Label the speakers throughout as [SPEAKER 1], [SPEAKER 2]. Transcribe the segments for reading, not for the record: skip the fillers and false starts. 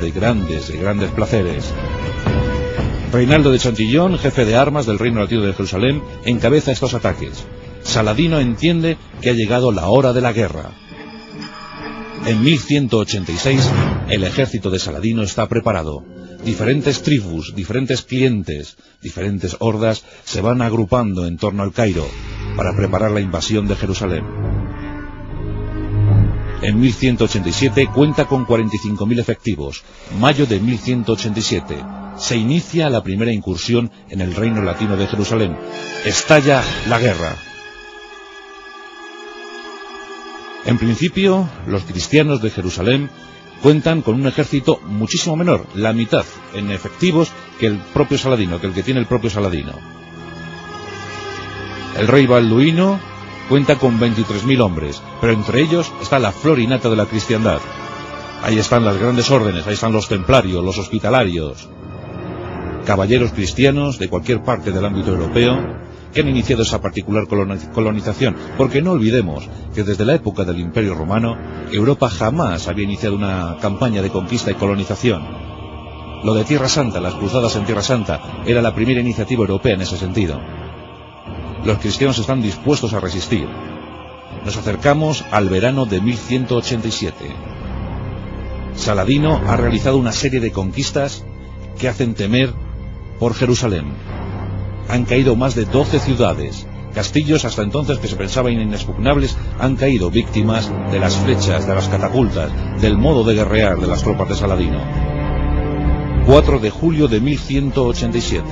[SPEAKER 1] de grandes placeres. Reinaldo de Chantillon, jefe de armas del Reino Latino de Jerusalén, encabeza estos ataques. Saladino entiende que ha llegado la hora de la guerra. En 1186, el ejército de Saladino está preparado. Diferentes tribus, diferentes clientes, diferentes hordas se van agrupando en torno al Cairo para preparar la invasión de Jerusalén. En 1187 cuenta con 45.000 efectivos. Mayo de 1187 se inicia la primera incursión en el Reino Latino de Jerusalén. Estalla la guerra. En principio, los cristianos de Jerusalén cuentan con un ejército muchísimo menor, la mitad en efectivos que el propio Saladino, que el que tiene el propio Saladino. El rey Balduino cuenta con 23.000 hombres, pero entre ellos está la flor y nata de la cristiandad. Ahí están las grandes órdenes, ahí están los templarios, los hospitalarios, caballeros cristianos de cualquier parte del ámbito europeo que han iniciado esa particular colonización, porque no olvidemos que desde la época del Imperio Romano, Europa jamás había iniciado una campaña de conquista y colonización. Lo de Tierra Santa, las cruzadas en Tierra Santa, era la primera iniciativa europea en ese sentido. Los cristianos están dispuestos a resistir. Nos acercamos al verano de 1187. Saladino ha realizado una serie de conquistas que hacen temer por Jerusalén. Han caído más de 12 ciudades. Castillos hasta entonces que se pensaban inexpugnables han caído víctimas de las flechas, de las catapultas, del modo de guerrear de las tropas de Saladino. 4 de julio de 1187.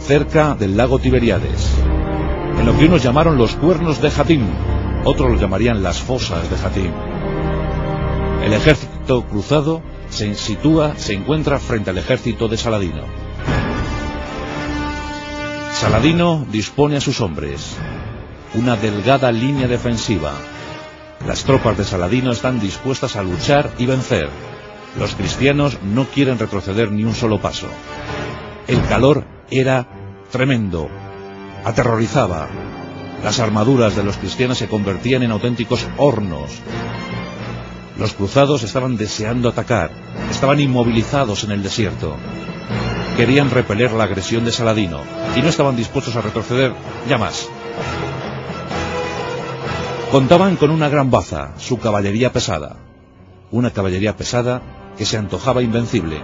[SPEAKER 1] Cerca del lago Tiberíades, en lo que unos llamaron los cuernos de Jatim, otros lo llamarían las fosas de Jatim. El ejército cruzado se encuentra frente al ejército de Saladino. Saladino dispone a sus hombres una delgada línea defensiva. Las tropas de Saladino están dispuestas a luchar y vencer. Los cristianos no quieren retroceder ni un solo paso. El calor era tremendo, aterrorizaba. Las armaduras de los cristianos se convertían en auténticos hornos. Los cruzados estaban deseando atacar, estaban inmovilizados en el desierto. Querían repeler la agresión de Saladino y no estaban dispuestos a retroceder ya más. Contaban con una gran baza, su caballería pesada. Una caballería pesada que se antojaba invencible.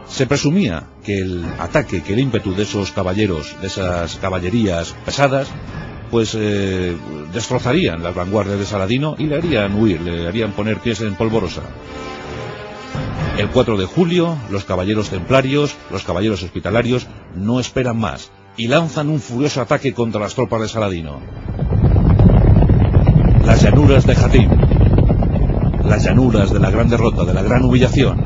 [SPEAKER 1] Se presumía que el ataque, que el ímpetu de esos caballeros, de esas caballerías pesadas, pues destrozarían las vanguardias de Saladino y le harían huir, le harían poner pies en polvorosa. El 4 de julio, los caballeros templarios, los caballeros hospitalarios, no esperan más y lanzan un furioso ataque contra las tropas de Saladino. Las llanuras de Jatim, las llanuras de la gran derrota, de la gran humillación.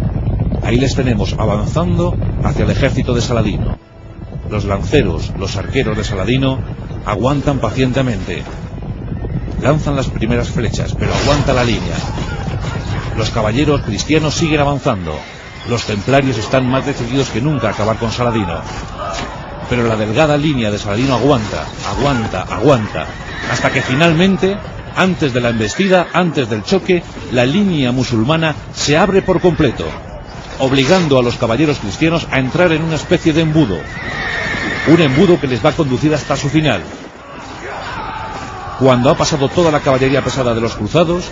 [SPEAKER 1] Ahí les tenemos avanzando hacia el ejército de Saladino. Los lanceros, los arqueros de Saladino aguantan pacientemente. Lanzan las primeras flechas, pero aguanta la línea. Los caballeros cristianos siguen avanzando. Los templarios están más decididos que nunca a acabar con Saladino. Pero la delgada línea de Saladino aguanta, hasta que finalmente, antes de la embestida, antes del choque, la línea musulmana se abre por completo, obligando a los caballeros cristianos a entrar en una especie de embudo. Un embudo que les va a conducir hasta su final. Cuando ha pasado toda la caballería pesada de los cruzados,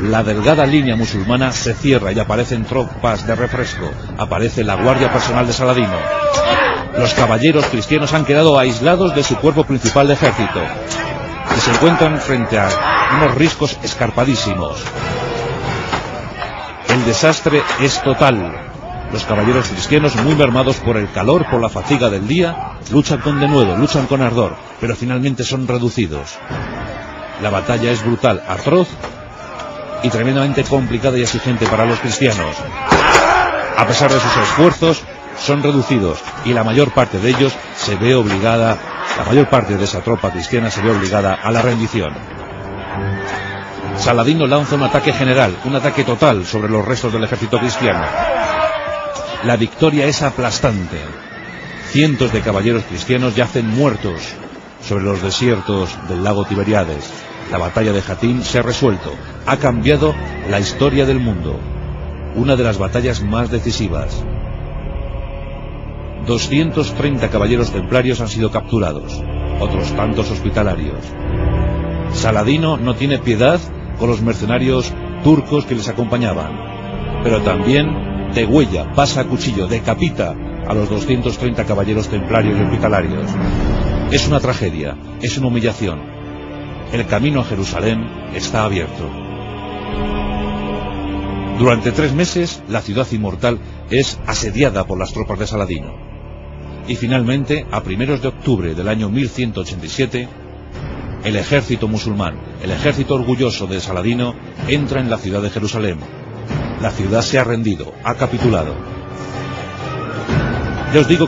[SPEAKER 1] la delgada línea musulmana se cierra y aparecen tropas de refresco. Aparece la guardia personal de Saladino. Los caballeros cristianos han quedado aislados de su cuerpo principal de ejército y se encuentran frente a unos riscos escarpadísimos. El desastre es total. Los caballeros cristianos, muy mermados por el calor, por la fatiga del día, luchan con denuedo, luchan con ardor, pero finalmente son reducidos. La batalla es brutal, atroz y tremendamente complicada y exigente para los cristianos. A pesar de sus esfuerzos, son reducidos y la mayor parte de ellos se ve obligada, la mayor parte de esa tropa cristiana se ve obligada a la rendición. Saladino lanza un ataque general, un ataque total sobre los restos del ejército cristiano. La victoria es aplastante. Cientos de caballeros cristianos yacen muertos sobre los desiertos del lago Tiberíades. La batalla de Hattin se ha resuelto, ha cambiado la historia del mundo. Una de las batallas más decisivas. 230 caballeros templarios han sido capturados, otros tantos hospitalarios. Saladino no tiene piedad con los mercenarios turcos que les acompañaban, pero también degüella, pasa a cuchillo, decapita a los 230 caballeros templarios y hospitalarios. Es una tragedia, es una humillación. El camino a Jerusalén está abierto. Durante 3 meses, la ciudad inmortal es asediada por las tropas de Saladino. Y finalmente, a primeros de octubre del año 1187, el ejército musulmán, el ejército orgulloso de Saladino, entra en la ciudad de Jerusalén. La ciudad se ha rendido, ha capitulado. Ya os digo que